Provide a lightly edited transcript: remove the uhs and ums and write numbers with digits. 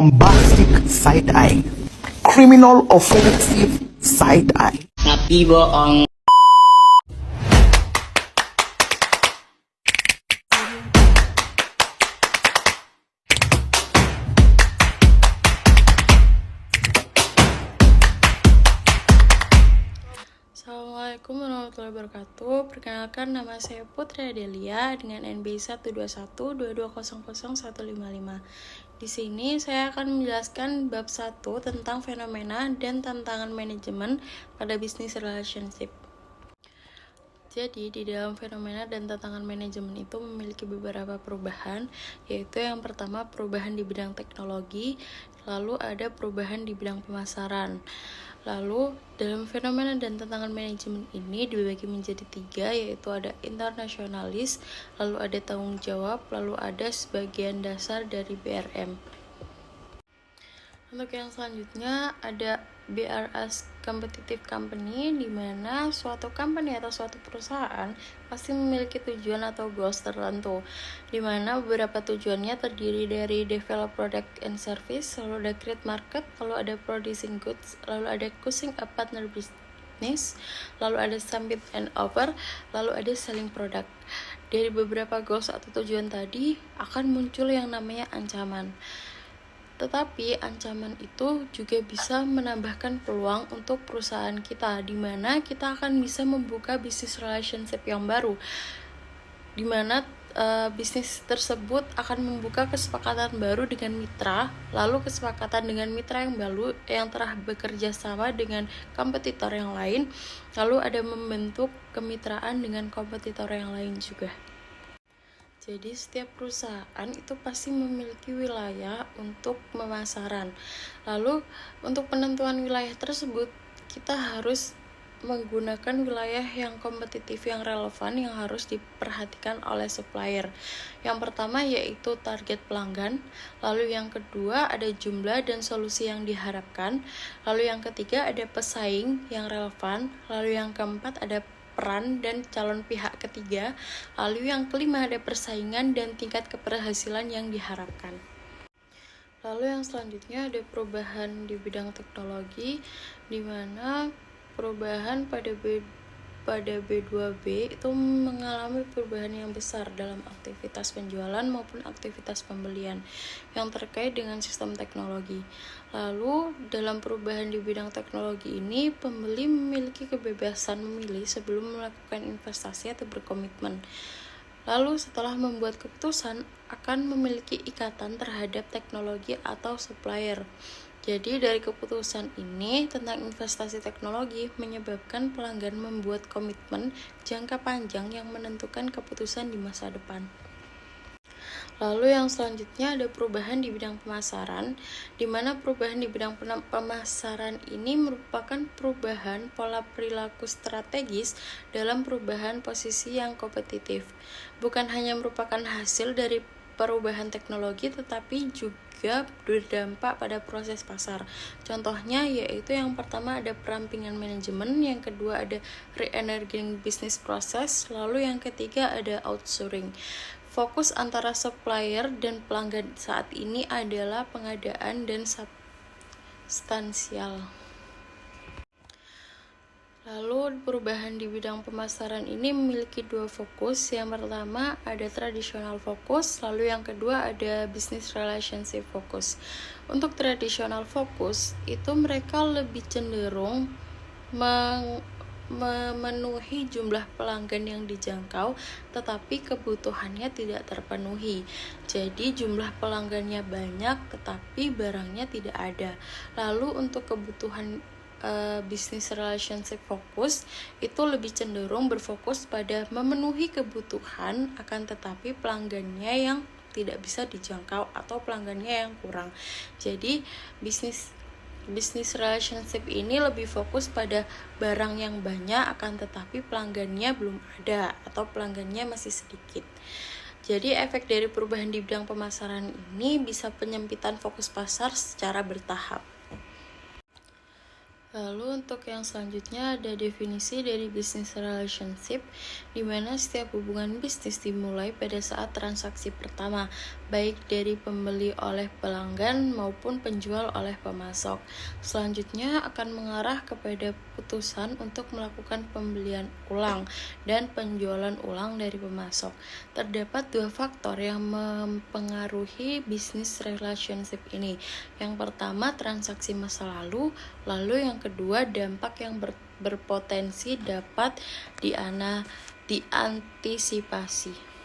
bombastic side eye, criminal offensive side eye. Nabi bohong. Assalamualaikum warahmatullahi wabarakatuh. Perkenalkan, nama saya Putri Adelia dengan NB 12122000155. Di sini saya akan menjelaskan bab 1 tentang fenomena dan tantangan manajemen pada bisnis relationship. Jadi, di dalam fenomena dan tantangan manajemen itu memiliki beberapa perubahan, yaitu yang pertama perubahan di bidang teknologi, lalu ada perubahan di bidang pemasaran. Lalu, dalam fenomena dan tantangan manajemen ini dibagi menjadi 3, yaitu ada internasionalis, lalu ada tanggung jawab, lalu ada sebagian dasar dari BRM. Untuk yang selanjutnya ada BRS Competitive Company, di mana suatu company atau suatu perusahaan pasti memiliki tujuan atau goals tertentu, di mana beberapa tujuannya terdiri dari develop product and service, lalu ada create market, lalu ada producing goods, lalu ada closing a partner business, lalu ada submit and offer, lalu ada selling product. Dari beberapa goals atau tujuan tadi akan muncul yang namanya ancaman. Tetapi ancaman itu juga bisa menambahkan peluang untuk perusahaan kita, di mana kita akan bisa membuka bisnis relationship yang baru, di mana bisnis tersebut akan membuka kesepakatan baru dengan mitra, lalu kesepakatan dengan mitra yang baru yang telah bekerja sama dengan kompetitor yang lain, lalu ada membentuk kemitraan dengan kompetitor yang lain juga. Jadi setiap perusahaan itu pasti memiliki wilayah untuk pemasaran. Lalu untuk penentuan wilayah tersebut kita harus menggunakan wilayah yang kompetitif yang relevan yang harus diperhatikan oleh supplier. Yang pertama yaitu target pelanggan, lalu yang kedua ada jumlah dan solusi yang diharapkan, lalu yang ketiga ada pesaing yang relevan, lalu yang keempat ada peran dan calon pihak ketiga, lalu yang kelima ada persaingan dan tingkat keberhasilan yang diharapkan. Lalu yang selanjutnya ada perubahan di bidang teknologi, di mana perubahan pada B2B itu mengalami perubahan yang besar dalam aktivitas penjualan maupun aktivitas pembelian yang terkait dengan sistem teknologi. Lalu dalam perubahan di bidang teknologi ini, pembeli memiliki kebebasan memilih sebelum melakukan investasi atau berkomitmen. Lalu setelah membuat keputusan akan memiliki ikatan terhadap teknologi atau supplier. Jadi dari keputusan ini tentang investasi teknologi menyebabkan pelanggan membuat komitmen jangka panjang yang menentukan keputusan di masa depan. Lalu yang selanjutnya ada perubahan di bidang pemasaran, di mana perubahan di bidang pemasaran ini merupakan perubahan pola perilaku strategis dalam perubahan posisi yang kompetitif. Bukan hanya merupakan hasil dari perubahan teknologi tetapi juga berdampak pada proses pasar. Contohnya yaitu yang pertama ada perampingan manajemen, yang kedua ada re-energizing business process, lalu yang ketiga ada outsourcing. Fokus antara supplier dan pelanggan saat ini adalah pengadaan dan substansial. Lalu perubahan di bidang pemasaran ini memiliki 2 fokus. Yang pertama ada tradisional fokus, lalu yang kedua ada business relationship fokus. Untuk tradisional fokus itu mereka lebih cenderung memenuhi jumlah pelanggan yang dijangkau, tetapi kebutuhannya tidak terpenuhi. Jadi jumlah pelanggannya banyak, tetapi barangnya tidak ada. Lalu untuk kebutuhan business relationship fokus itu lebih cenderung berfokus pada memenuhi kebutuhan, akan tetapi pelanggannya yang tidak bisa dijangkau atau pelanggannya yang kurang. Jadi business relationship ini lebih fokus pada barang yang banyak, akan tetapi pelanggannya belum ada atau pelanggannya masih sedikit. Jadi efek dari perubahan di bidang pemasaran ini bisa penyempitan fokus pasar secara bertahap. Lalu untuk yang selanjutnya ada definisi dari business relationship, di mana setiap hubungan bisnis dimulai pada saat transaksi pertama, baik dari pembeli oleh pelanggan maupun penjual oleh pemasok. Selanjutnya akan mengarah kepada putusan untuk melakukan pembelian ulang dan penjualan ulang dari pemasok. Terdapat dua faktor yang mempengaruhi business relationship ini. Yang pertama, transaksi masa lalu yang kedua, dampak yang berpotensi dapat diantisipasi.